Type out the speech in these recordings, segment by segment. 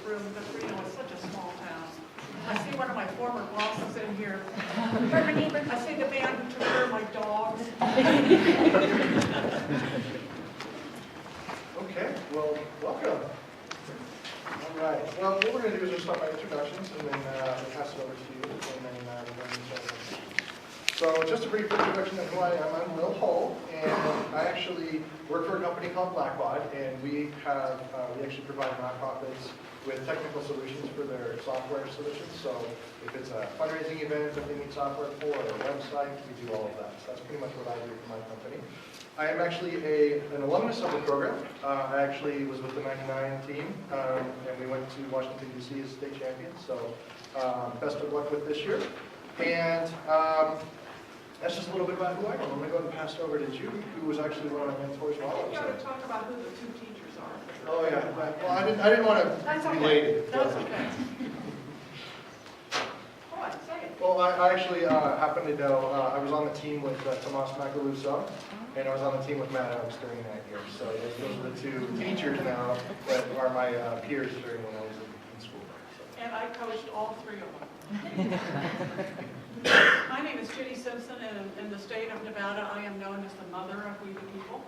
room because Reno is such a small town. I see one of my former bosses in here. I see the man who took care of my dogs. Okay, well, welcome. All right, well, what we're going to do is just start by introductions, and then we'll pass it over to you, and then we're going to start. So just a brief introduction of who I am. I'm Will Hull, and I actually work for a company called Blackbaud, and we actually provide nonprofits with technical solutions for their software solutions. So if it's a fundraising event that they need software for, or a website, we do all of that. So that's pretty much what I do for my company. I am actually an alumnus of the program. I actually was with the 99 team, and we went to Washington, D.C. as state champions. So best of luck with this year. And that's just a little bit about who I am. I'm going to go ahead and pass it over to Judy, who was actually one of my mentors while I You was got there. to talk about who the two teachers are. Oh, yeah. Well, I didn't want That's to okay. relate it. That's okay. Go on, say it. Well, I actually happen to know, I was on the team with Tomas Macaluso, and I was on the team with Matt Oaks during that year. So those are the two teachers now that are my peers during when I was in school. So. And I coached all three of them. My name is Judy Simpson, and in the state of Nevada, I am known as the mother of We the People.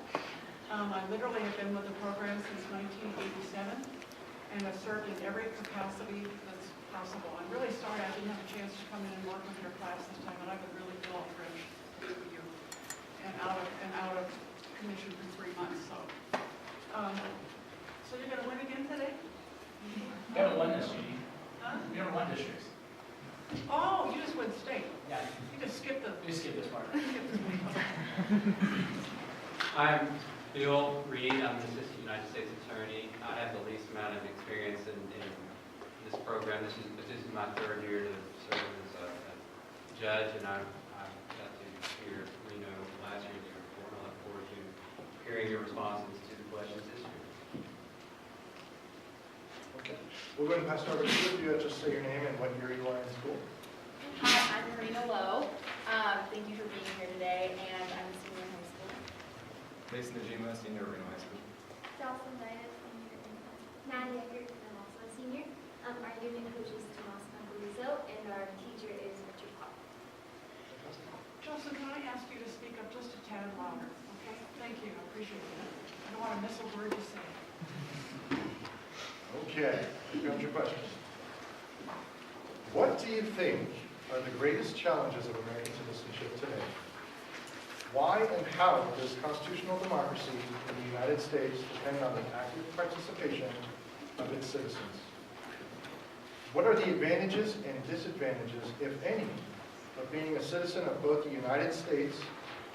I literally have been with the program since 1987, and have served in every capacity that's possible. I'm really sorry I didn't have a chance to come in and work with your class this time, and I would really feel thrilled to be with you and out of commission for 3 months. So you're going to win again today? We haven't won this, Judy. Huh? We haven't won districts. Oh, you just went state. Yeah, You just skipped the. we skipped this part. I'm Bill Reed. I'm an assistant United States attorney. I have the least amount of experience in this program. This is my third year to serve as a judge, and I got to hear Reno last year and the year before, and I look forward to hearing your responses to the questions this year. Okay. We're going to pass it over to you. If you just say your name and what year you are in school. Hi, I'm Marina Lowe. Thank you for being here today, and I'm a senior in high school. Mason Najima, senior at Reno High School. Jocelyn Dias, senior in Maddie Eckert, I'm also a senior. Our unit coach is Tomas Macaluso, and our teacher is Richard Pop. Joseph, can I ask you to speak up just a tad louder? Okay, thank you, I appreciate that. I don't want to miss a word you say. Okay, here comes your questions. What do you think are the greatest challenges of American citizenship today? Why and how does constitutional democracy in the United States depend on the active participation of its citizens? What are the advantages and disadvantages, if any, of being a citizen of both the United States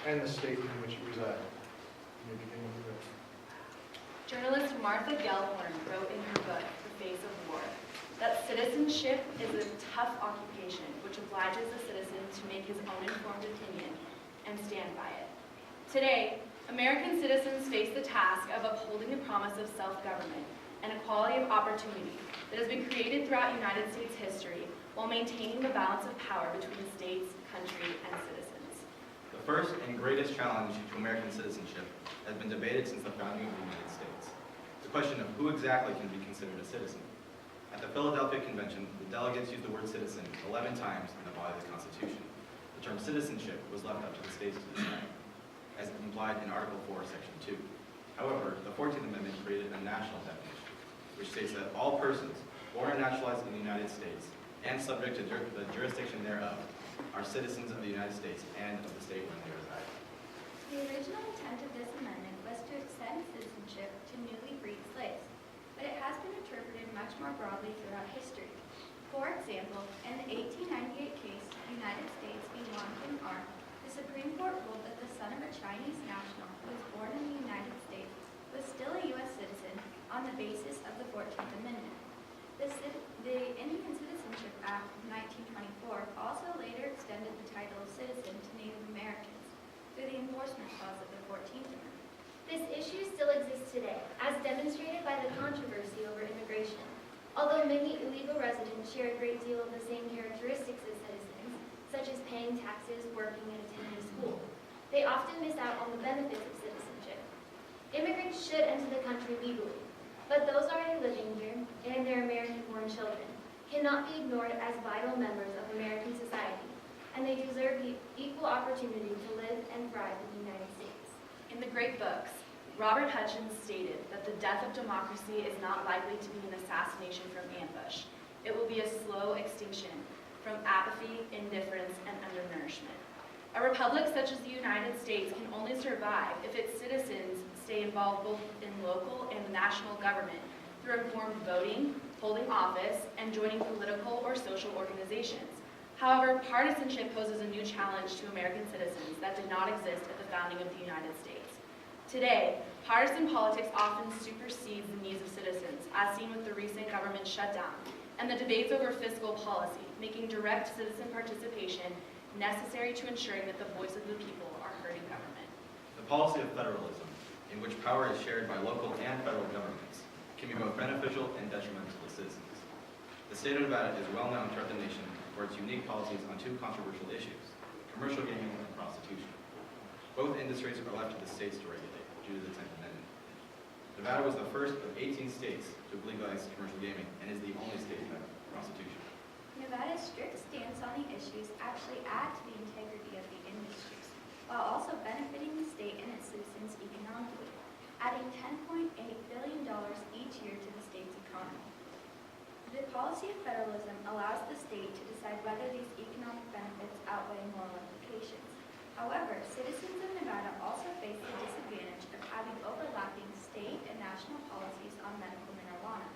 and the state in which you reside? You may begin when you're ready. Journalist Martha Gellhorn wrote in her book, The Face of War, that citizenship is a tough occupation which obliges a citizen to make his own informed opinion and stand by it. Today, American citizens face the task of upholding the promise of self-government and equality of opportunity that has been created throughout United States history while maintaining the balance of power between states, country, and citizens. The first and greatest challenge to American citizenship has been debated since the founding of the United States. The question of who exactly can be considered a citizen. At the Philadelphia Convention, the delegates used the word citizen 11 times in the body of the Constitution. The term citizenship was left up to the states to decide, as implied in Article 4, Section 2. However, the 14th Amendment created a national definition, which states that all persons born and naturalized in the United States and subject to the jurisdiction thereof are citizens of the United States and of the state where they reside. The original intent of this amendment was to extend citizenship to newly freed slaves, but it has been interpreted much more broadly throughout history. For example, in the 1898 case, United States v. Longton R., the Supreme Court ruled that the son of a Chinese national who was born in the United States was still a U.S. citizen on the basis of the 14th Amendment. The Indian Citizenship Act of 1924 also later extended the title of citizen to Native Americans through the enforcement clause of the 14th Amendment. This issue still exists today, as demonstrated by the controversy over immigration. Although many illegal residents share a great deal of the same characteristics as citizens, such as paying taxes, working, and attending school, they often miss out on the benefits of citizenship. Immigrants should enter the country legally. But those already living here and their American-born children cannot be ignored as vital members of American society, and they deserve the equal opportunity to live and thrive in the United States. In the great books, Robert Hutchins stated that the death of democracy is not likely to be an assassination from ambush. It will be a slow extinction from apathy, indifference, and undernourishment. A republic such as the United States can only survive if its citizens stay involved both in local and national government through informed voting, holding office, and joining political or social organizations. However, partisanship poses a new challenge to American citizens that did not exist at the founding of the United States. Today, partisan politics often supersedes the needs of citizens, as seen with the recent government shutdown, and the debates over fiscal policy, making direct citizen participation necessary to ensuring that the voice of the people are heard in government. The policy of federalism, in which power is shared by local and federal governments, can be both beneficial and detrimental to citizens. The state of Nevada is well known throughout the nation for its unique policies on two controversial issues, commercial gaming and prostitution. Both industries are left to the states to regulate due to the 10th Amendment. Nevada was the first of 18 states to legalize commercial gaming and is the only state to have prostitution. Nevada's strict stance on the issues actually add to the integrity of the industries, while also benefiting the state and its citizens economically, adding $10.8 billion each year to the state's economy. The policy of federalism allows the state to decide whether these economic benefits outweigh moral implications. However, citizens of Nevada also face the disadvantage of having overlapping state and national policies on medical marijuana.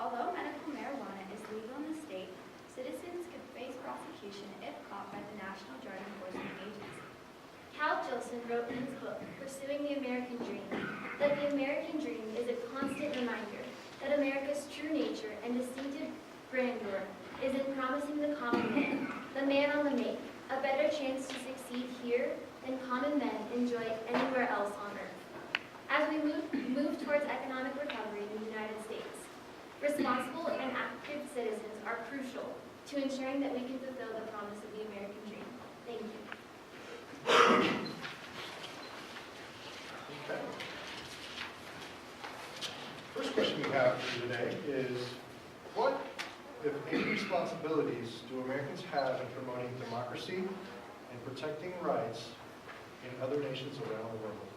Although medical marijuana is legal in the state, citizens could face prosecution if caught by the National Drug Enforcement Agency. Cal Jolson wrote in his book, Pursuing the American Dream, that the American dream is a constant reminder that America's true nature and distinctive grandeur is in promising the common man, the man on the make, a better chance to succeed here than common men enjoy anywhere else on earth. As we move towards economic recovery in the United States, responsible and active citizens are crucial to ensuring that we can fulfill the promise of the American dream. Thank you. Okay. First question we have for you today is, what, if any, responsibilities do Americans have in promoting democracy and protecting rights in other nations around the world?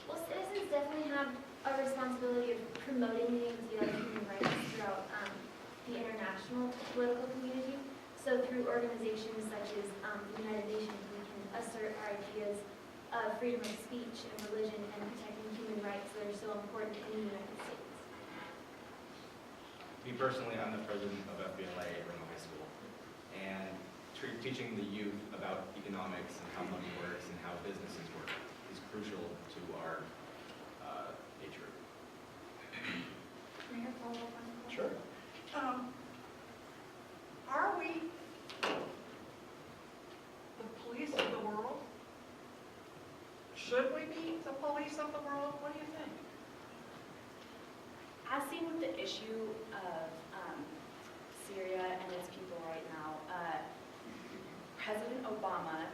Well, citizens definitely have a responsibility of promoting the idea of human rights throughout the international political community. So through organizations such as the United Nations, we can assert our ideas of freedom of speech and religion and protecting human rights that are so important in the United States. Me personally, I'm the president of FBLA at Ringel High School, and teaching the youth about economics and how money works and how businesses work is crucial to our age group. May I follow up on that? Sure. Are we the police of the world? Should we be the police of the world? What do you think? As seen with the issue of Syria and its people right now, President Obama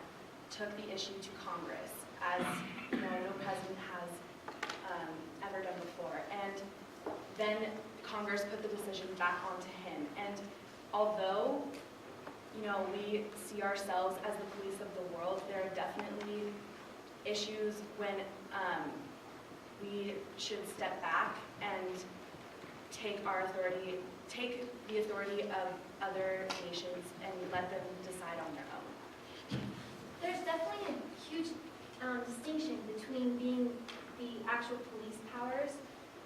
took the issue to Congress, as no president has ever done before. And then Congress put the decision back onto him. And although, we see ourselves as the police of the world, there are definitely issues when we should step back and take the authority of other nations and let them decide on their own. There's definitely a huge distinction between being the actual police powers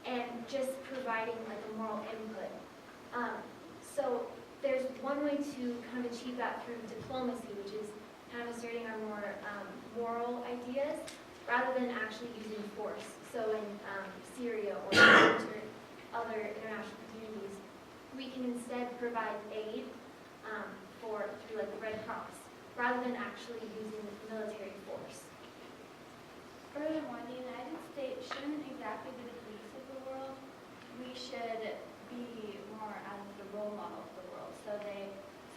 and just providing like a moral input. So there's one way to kind of achieve that through diplomacy, which is kind of asserting our more moral ideas rather than actually using force. So in Syria or other international communities, we can instead provide aid through like the Red Cross rather than actually using military force. Furthermore, the United States shouldn't exactly be the police of the world. We should be more as the role model of the world. So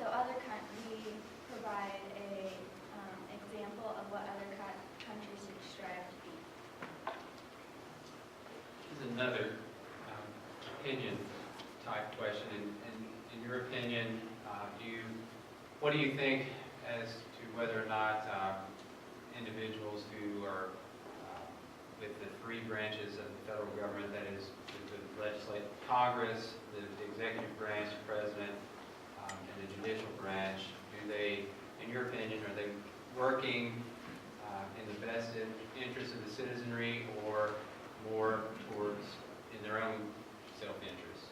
other countries provide a example of what other countries should strive to be. another opinion type question. In your opinion, what do you think as to whether or not individuals who are with the three branches of the federal government, that is the legislative Congress, the executive branch, the president, and the judicial branch, do they, in your opinion, are they working in the best interest of the citizenry or more towards in their own self-interest?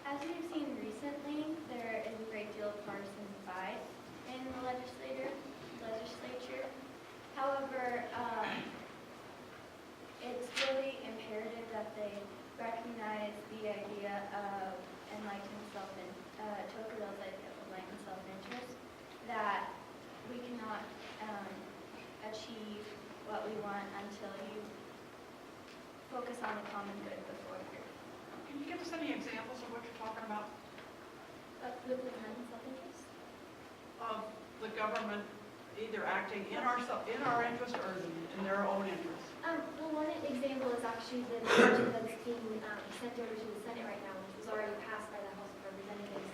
As we've seen recently, there is a great deal of partisan divide in the legislature. However, it's really imperative that they recognize the idea of enlightened Tocqueville's idea of enlightened self-interest, that we cannot achieve what we want until you focus on the common good before you. Can you give us any examples of what you're talking about? With enlightened self-interest? Of the government either acting in our interest or in their own interest? Well, one example is actually the budget that's being sent over to the Senate right now, which was already passed by the House of Representatives.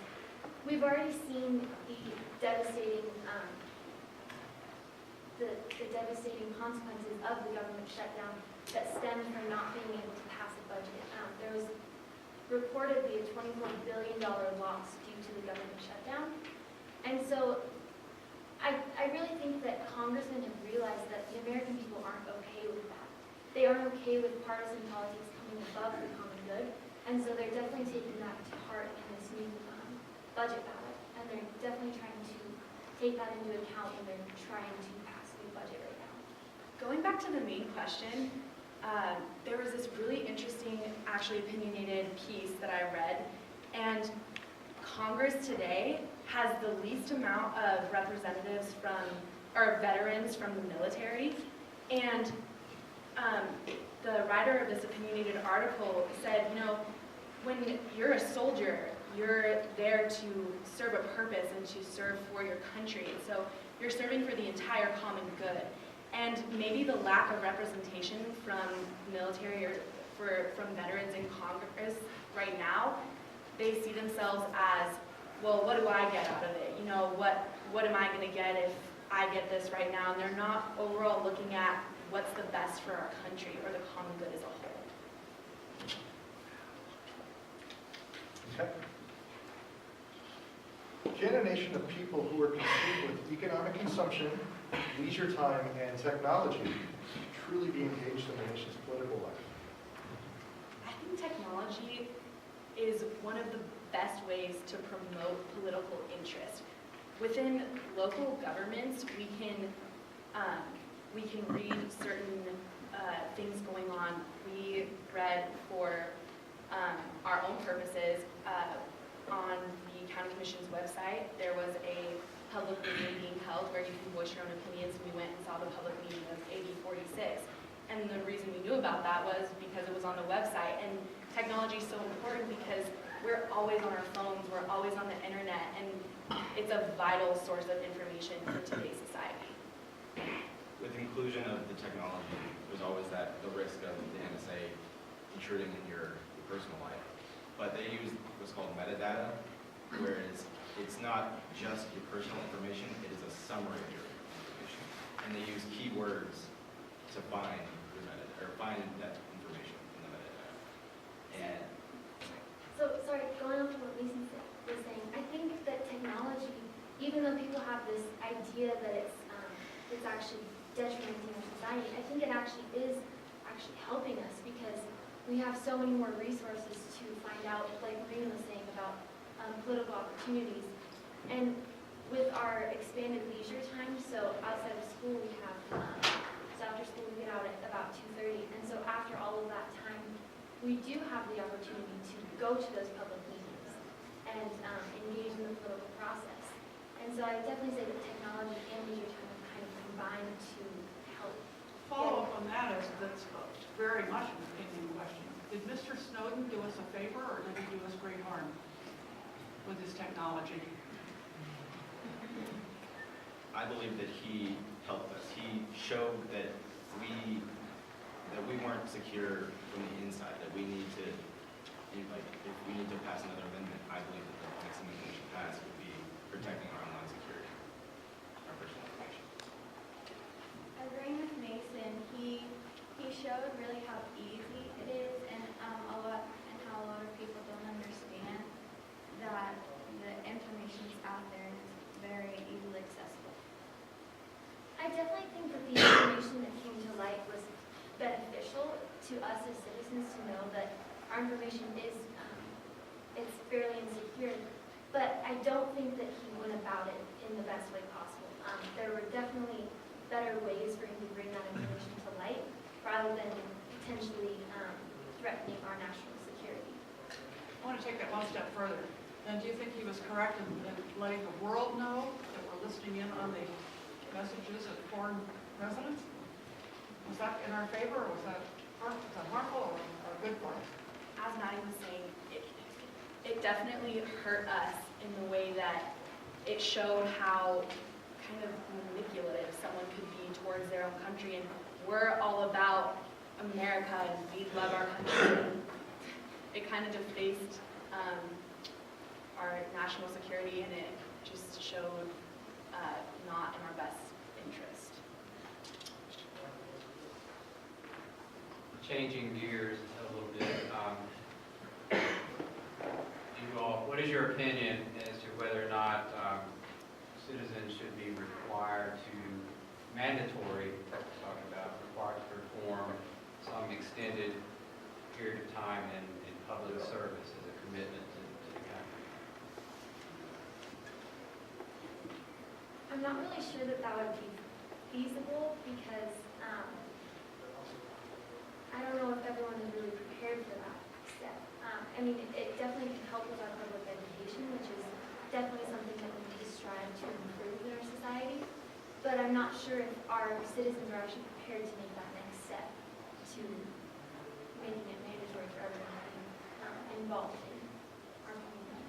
We've already seen the devastating consequences of the government shutdown that stemmed from not being able to pass a budget. There was reportedly a $24 billion loss due to the government shutdown. And so I really think that congressmen have realized that the American people aren't okay with that. They aren't okay with partisan politics coming above the common good, and so they're definitely taking that to heart in this new budget ballot, and they're definitely trying to take that into account when they're trying to pass a new budget right now. Going back to the main question, there was this really interesting, actually opinionated piece that I read, and Congress today has the least amount of representatives from, or veterans from the military, and the writer of this opinionated article said, you know, when you're a soldier, you're there to serve a purpose and to serve for your country, so you're serving for the entire common good. And maybe the lack of representation from military or from veterans in Congress right now, they see themselves as, well, what do I get out of it? You know, what am I going to get if I get this right now? And they're not overall looking at what's the best for our country or the common good as a whole. Okay. Can a nation of people who are consumed with economic consumption, leisure time, and technology truly be engaged in the nation's political life? I think technology is one of the best ways to promote political interest. Within local governments, we can read certain things going on. We read for our own purposes on the County Commission's website. There was a public meeting being held where you can voice your own opinions. We went and saw the public meeting of AB 46. And the reason we knew about that was because it was on the website. And technology is so important because we're always on our phones, we're always on the internet, and it's a vital source of information for today's society. With inclusion of the technology, there's always the risk of the NSA intruding in your personal life. But they use what's called metadata, whereas it's not just your personal information, it is a summary of your information. And they use keywords to find your metadata, or find that information in the metadata. And So, sorry, going off to what Lisa was saying, I think that technology, even though people have this idea that it's actually detrimenting our society, I think it actually is helping us because we have so many more resources to find out, like Marina was saying, about political opportunities. And with our expanded leisure time, so outside of school we have, so after school we get out at about 2:30, and so after all of that time, we do have the opportunity to go to those public meetings and engage in the political process. And so I definitely say that technology and leisure time have kind of combined to help. Follow up on that is that's very much an opinion question. Did Mr. Snowden do us a favor or did he do us great harm with his technology? I believe that he helped us. He showed that that we weren't secure from the inside, that we need to, like, if we need to pass another amendment, I believe that the next amendment we should pass would be protecting our online security, our personal information. Agreeing with Mason, he showed really how easy it is, and how a lot of people don't understand that the information is out there and it's very easily accessible. I definitely think that the information that came to light was beneficial to us as citizens to know that our information is, it's fairly insecure. But I don't think that he went about it in the best way possible. There were definitely better ways for him to bring that information to light rather than potentially threatening our national security. I want to take that one step further. And do you think he was correct in letting the world know that we're listening in on the messages of foreign presidents? Was that in our favor, or was that harmful or good for us? As Maddie was saying, it definitely hurt us in the way that it showed how kind of manipulative someone could be towards their own country. And we're all about America and we love our country. And it kind of defaced our national security, and it just showed not in our best interest. Changing gears a little bit, you all, what is your opinion as to whether or not citizens should be required to, mandatory, talking about required to perform some extended period of time in public service as a commitment to the country? I'm not really sure that that would be feasible because I don't know if everyone is really prepared for that step. I mean, it definitely can help with our public education, which is definitely something that we need to strive to improve in our society. But I'm not sure if our citizens are actually prepared to make that next step to making it mandatory for everyone to be involved in our community.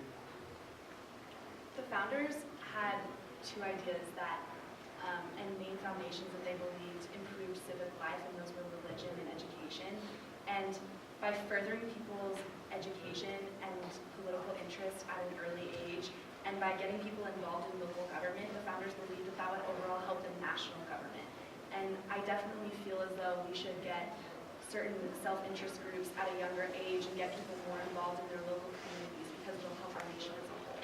The founders had two ideas that, and main foundations that they believed improved civic life, and those were religion and education. And by furthering people's education and political interest at an early age, and by getting people involved in local government, the founders believed that that would overall help the national government. And I definitely feel as though we should get certain self-interest groups at a younger age and get people more involved in their local communities, because it'll help our nation as a whole.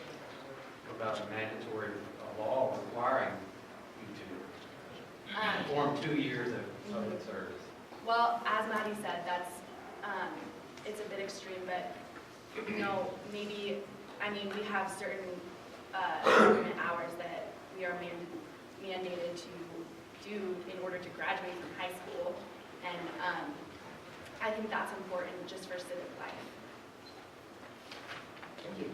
What about a mandatory law requiring you to perform 2 years of public service? Well, as Maddie said, that's, it's a bit extreme, but, you know, maybe, I mean, we have certain government hours that we are mandated to do in order to graduate from high school, and I think that's important just for civic life. Thank you.